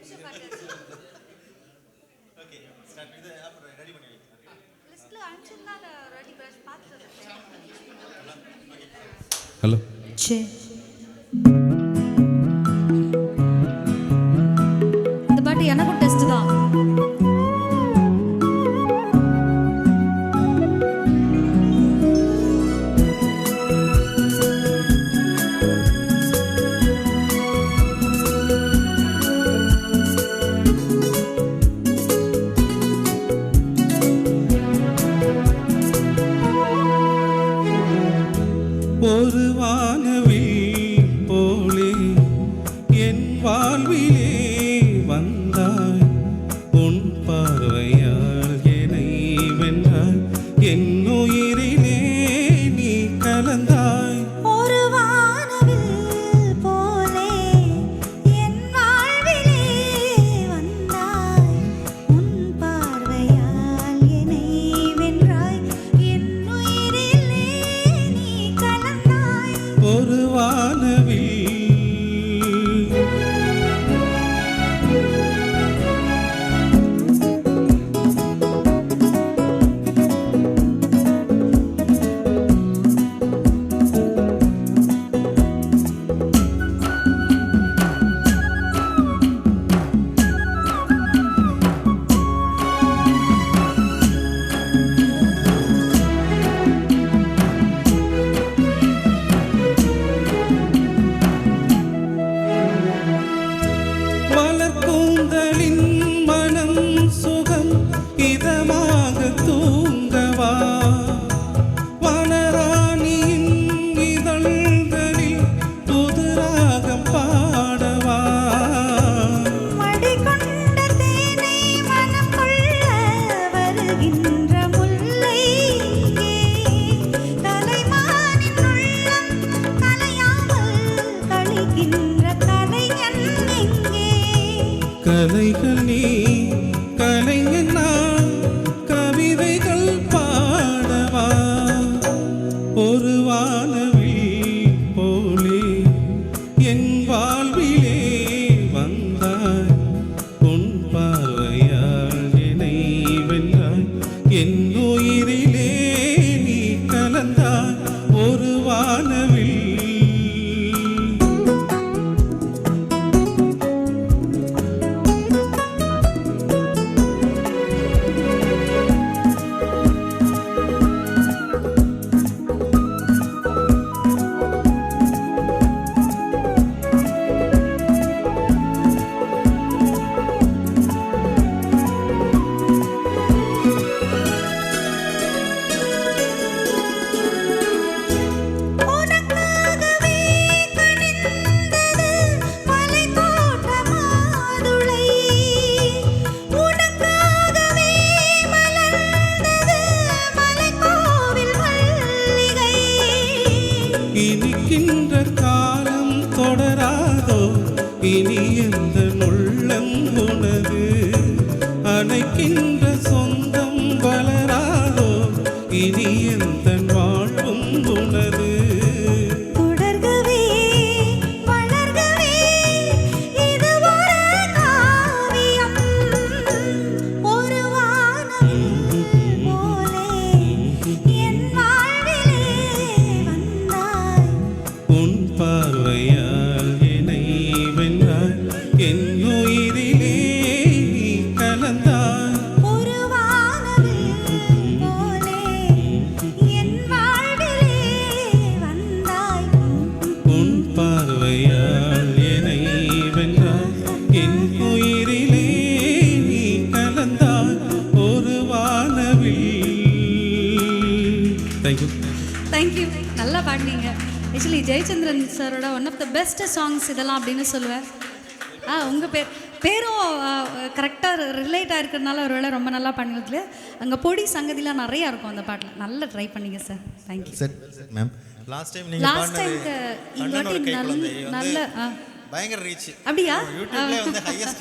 Okay start இது அப்புறம் ready பண்ணி வை. லிஸ்ட்ல அனுப்பிச்சிருந்தா ரெடி பிரஷ் பார்த்துட்டு ஹலோ சே இந்த பாட்டு எனக்கும் டெஸ்ட் தான். ஒரு வானவில் போலே என் வாழ்விலே வந்தாய், உன் பார்வையால் என்னை வென்றாய், என் உயிரிலே நீ கலந்தாய். ஒரு வானவில் போலே என் வாழ்விலே வந்தாய், உன் பார்வையால் என்னை வென்றாய், என் உயிரிலே நீ கலந்தாய். ஒரு வானவில் மலர்கூந்தலின் மனம் சுகம் இதமாக தூங்கவா, வனராணியின் இதழ்களில் புது ராகம் பாடவா. மடிகொண்ட தேனை மனம் கொள்ள வருகின்ற முல்லை இங்கே, கலைமானின் உள்ளம் கலையாமல் கழிக்கின்ற கலைஞன் எங்கே. கலைகள் நீ கலைஞன் நான், கவிதைகள் பாடவா. ஒரு வானவில் போலே என் வாழ்விலே வந்தாய், உன் பார்வையால் என்னை வென்றாய், என் உயிரிலே நீ கலந்தாய். ஒரு வானவில் உனக்காகவே கனிந்தது மலைத்தோட்ட மாதுளை, உனக்காகவே மலர்ந்தது மலைக்கோவில் மல்லிகை. இனிக்கின்ற காலம் தொடராதோ, இனி எந்த உள்ளம் உனது, அணைக்கின்ற சொந்தம் வளராதோ, இனி எந்த வாழ்வும் உனது. தொடர்கவே வளர்கவே இது ஒரு காவியம், ஒரு வானவில் போலே என் வாழ்விலே வந்தாய். உன் பார்வையால் என்னை வென்றாய், என் உயிரிலே நீ கலந்தாய். ஒரு வானவில் போலே என் வாழ்விலே வந்தாய். உன் பார்வையால் என்னை வென்றாய், என் உயிரிலே நீ கலந்தாய். ஒரு வானவில். தேங்க்யூ. தேங்க்யூ, நல்லா பாடினீங்க. ஆக்சுவலி ஜெயச்சந்திரன் சாரோட one of the best songs இதெல்லாம் அப்படின்னு சொல்லுவேன். உங்கள் பேரும் கரெக்டாக ரிலேட் ஆகிருக்கிறதுனால ஒரு வேளை ரொம்ப நல்லா பண்ணினதுல அங்கே பொடி சங்கதிலாம் நிறையா இருக்கும் அந்த பாட்டில். நல்லா ட்ரை பண்ணீங்க sir. Thank you. Set ma'am. Last time நீங்க லாஸ்ட் பாடுனது டைம்க்கு கண்ணனோட இங்காட்டி கை குழந்தை நல்ல வந்து பயங்கர ரீச். அப்படியா? யூடியூப்ல வந்து ஹையஸ்ட்